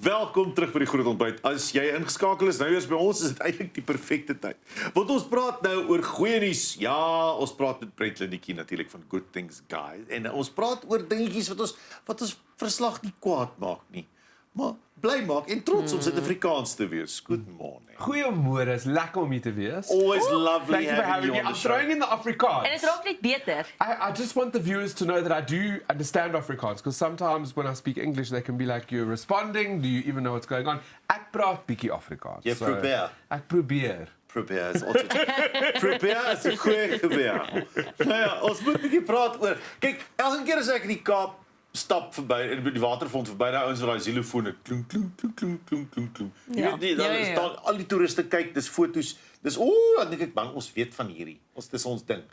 Welkom terug by die Groot Ontbyt. As jy ingeskakel is, nou eers by ons, is dit eintlik die perfekte tyd. Want ons praat nou oor goeie nuus. Ja, ons praat met Brent Lindeque natuurlik van Good Things Guys. En ons praat oor dingetjies wat ons verslag nie kwaad maak nie, maar bly maak en trots om Suid-Afrikaans te wees. Good morning. Goeiemôre, is lekker om hier te wees. Always lovely Thank you for having me. on the I'm show. throwing in the Afrikaans. En dit raak net beter. I just want the viewers to know that I do understand Afrikaans, because sometimes when I speak English, they can be like, you're responding, do you even know what's going on? Ek praat bietjie Afrikaans. Jy probeer. Ek probeer. Probeer is altyd. Probeer is 'n goeie geweer. Nou ja, ons moet 'n bietjie praat oor. Kyk, elke keer as ek in die Kaap stap verby en by die waterfront verby, daai ouens met daai xylofone klink klink klink klink klink klink klink. Jy weet nie, dan staan al die toeriste kyk, dis foto's. Dis dan dink ek bang ons weet van hierdie. Dis ons ding.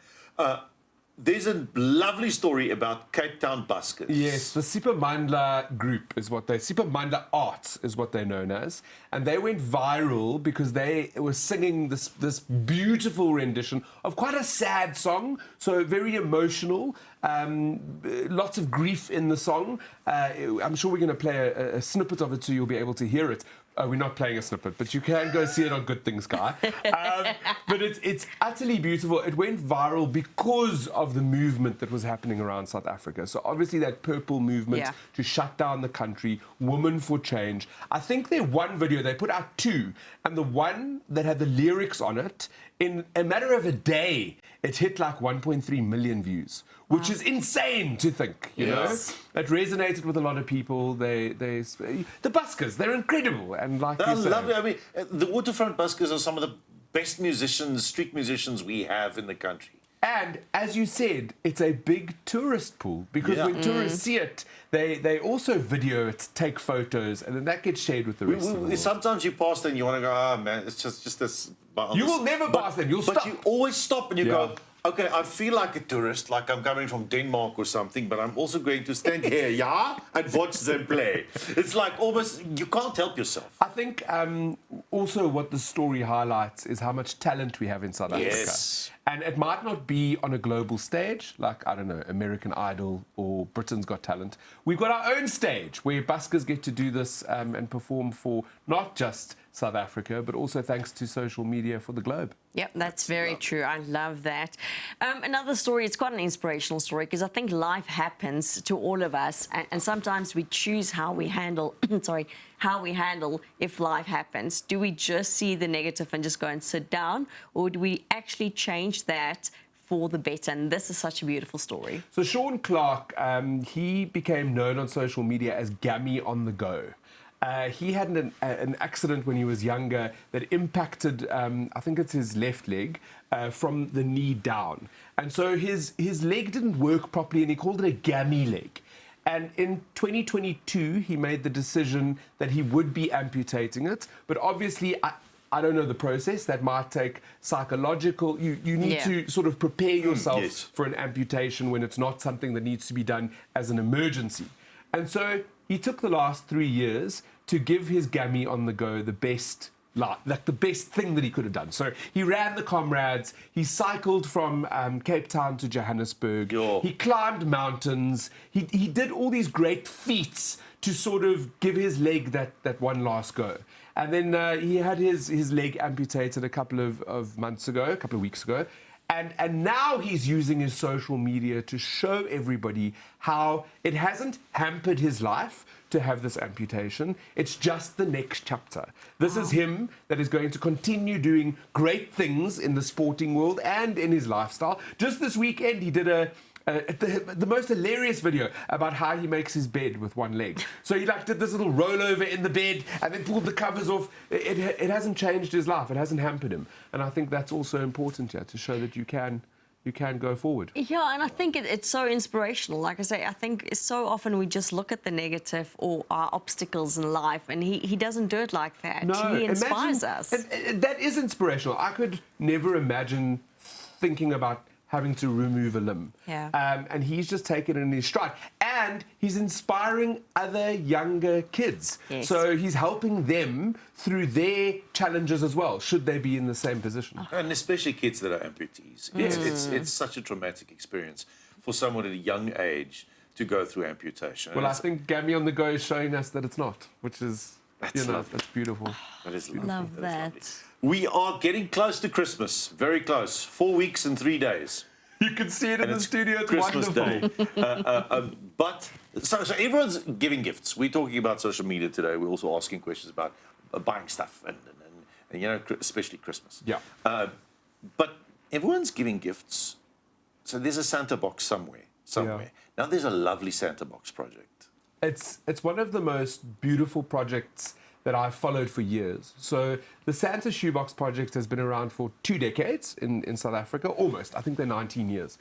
There's a lovely story about Cape Town buskers. Yes, the Sipamandla group is what Sipamandla Arts is what they're known as. And they went viral because they were singing this beautiful rendition of quite a sad song, so very emotional, lots of grief in the song. I'm sure we're going to play a snippet of it so you'll be able to hear it. We're not playing a snippet, but you can go see it on Good Things Guy. But it's utterly beautiful. It went viral because of the movement that was happening around South Africa. So obviously that purple movement to shut down the country, Women for Change. I think their one video, they put out two, and the one that had the lyrics on it, in a matter of a day, it hit like 1.3 million views, which is insane to think, you know. It resonated with a lot of people. The buskers, they're incredible, and like They're you say, lovely. I mean, the waterfront buskers are some of the best musicians, street musicians we have in the country. and as you said, it's a big tourist pool because when tourists see it, they also video it, take photos, and then that gets shared with the rest of the world. Sometimes you pass and you want to go, oh man, it's just this. You will never pass them. You'll But stop. you always stop and you go, okay, I feel like a tourist, like I'm coming from Denmark or something, but I'm also going to stand here, and watch them play. It's like almost, you can't help yourself. I think also what the story highlights is how much talent we have in South Africa. Yes. And it might not be on a global stage, like, I don't know, American Idol or Britain's Got Talent. We've got our own stage where buskers get to do this and perform for not just South Africa, but also thanks to social media for the globe. Yep, that's very true. I love that. Another story, it's quite an inspirational story because I think life happens to all of us, and sometimes we choose how we handle, how we handle if life happens. Do we just see the negative and just go and sit down, or do we actually change that for the better? And this is such a beautiful story. So Sean Clark, he became known on social media as Gammy on the Go. He had an accident when he was younger that impacted, I think it's his left leg, from the knee down. And so his leg didn't work properly, and he called it a gammy leg. And in 2022, he made the decision that he would be amputating it. But obviously, I don't know the process. That might take psychological. You need to sort of prepare yourself for an amputation when it's not something that needs to be done as an emergency. And so he took the last 3 years to give his Gammy on the Go the best, like the best thing that he could have done. So he ran the comrades, he cycled from Cape Town to Johannesburg, he climbed mountains, he did all these great feats to sort of give his leg that one last go. And then he had his leg amputated a couple of weeks ago. And now he's using his social media to show everybody how it hasn't hampered his life to have this amputation. It's just the next chapter. This is him that is going to continue doing great things in the sporting world and in his lifestyle. Just this weekend, he did the most hilarious video about how he makes his bed with one leg. So he did this little rollover in the bed and then pulled the covers off. It hasn't changed his life. It hasn't hampered him. And I think that's also important here to show that you can go forward. Yeah, and I think it's so inspirational. Like I say, I think so often we just look at the negative or our obstacles in life, and he doesn't do it like that. No, he inspires us. That is inspirational. I could never imagine thinking about having to remove a limb. And he's just taken it in his stride. And he's inspiring other younger kids. So he's helping them through their challenges as well, should they be in the same position. And especially kids that are amputees. It's such a traumatic experience for someone at a young age to go through amputation. Well, I think Gammy on the Go is showing us that it's not, which is That's lovely. That's beautiful. That is lovely. Love That is that. lovely. We are getting close to Christmas. Very close. 4 weeks and 3 days. You can see it in And the it's studio. It's Christmas wonderful. Day. But so everyone's giving gifts. We're talking about social media today. We're also asking questions about buying stuff and especially Christmas. Yeah. But everyone's giving gifts. So there's a Santa box somewhere. Yeah. Now there's a lovely Santa box project. It's one of the most beautiful projects that I've followed for years. So the Santa Shoebox project has been around for 2 decades in South Africa, almost. I think they're 19 years.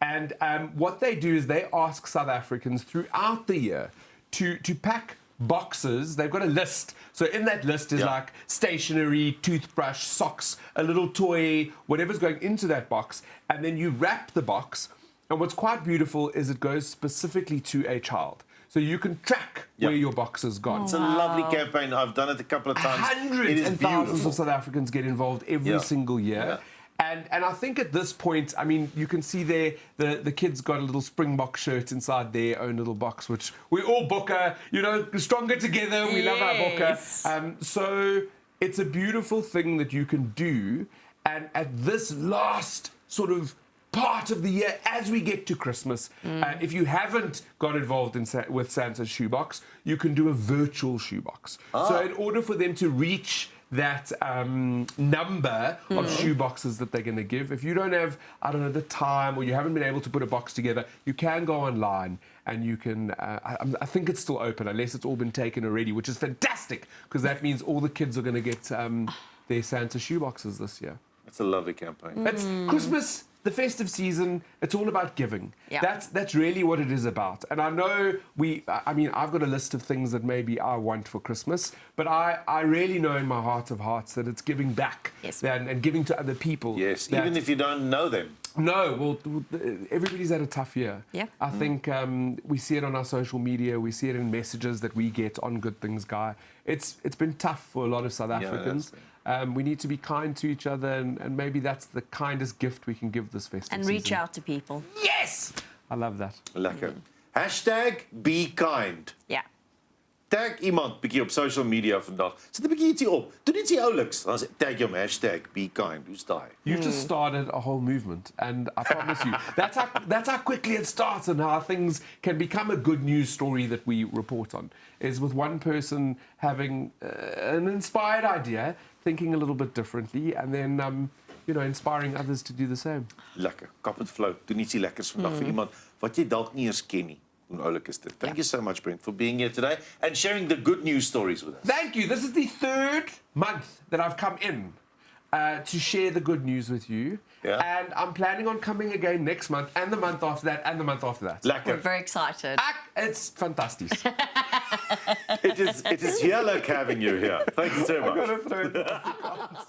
And what they do is they ask South Africans throughout the year to pack boxes. They've got a list. So in that list is like stationery, toothbrush, socks, a little toy, whatever's going into that box. And then you wrap the box. And what's quite beautiful is it goes specifically to a child. So you can track where your box has gone. It's a lovely campaign. I've done it a couple of times. It Hundreds is and thousands beautiful. of South Africans get involved every single year. Yeah. And I think at this point, I mean, you can see there the kids got a little Springbok shirt inside their own little box, which we all Bokke, stronger together. We love our Bokke. So it's a beautiful thing that you can do. And at this last sort of part of the year, as we get to Christmas, if you haven't got involved with Santa's shoebox, you can do a virtual shoebox. So in order for them to reach that number of shoe boxes that they're going to give, if you don't have, the time, or you haven't been able to put a box together, you can go online and you can, I think it's still open unless it's all been taken already, which is fantastic because that means all the kids are going to get their Santa shoe boxes this year. It's a lovely campaign. It's Christmas, the festive season, it's all about giving. Yeah. That's really what it is about. And I know I've got a list of things that maybe I want for Christmas, but I really know in my heart of hearts that it's giving back and giving to other people. Yes, even if you don't know them. No, well, everybody's had a tough year. Yeah. I think we see it on our social media, we see it in messages that we get on Good Things Guy. It's been tough for a lot of South Africans. We need to be kind to each other, and maybe that's the kindest gift we can give this festive And reach out to people. Yes! I love that. Lekker. Hashtag be kind. Yeah. Tag iemand bietjie op social media vandag. Sit 'n bietjie ietsie op. Doen ietsie ouliks. Dan sê tag hom hashtag be kind. Hoe's daai? You just started a whole movement, and I promise you, that's how quickly it starts and how things can become a good news story that we report on. Is with one person having an inspired idea, thinking a little bit differently, and then inspiring others to do the same. Lekker. Kap het flou. Doen ietsie lekkers vandag vir iemand wat jy dalk nie eens ken nie. Hoe oulik is dit? Thank you so much, Brent, for being here today and sharing the good news stories with us. Thank you. This is the 3rd month that I've come in to share the good news with you. Yeah. And I'm planning on coming again next month and the month after that and the month after that. We're Lekker. very excited. It's fantastic. It is heerlijk having you here. Thank you so much. I'm going to throw it in Afrikaans.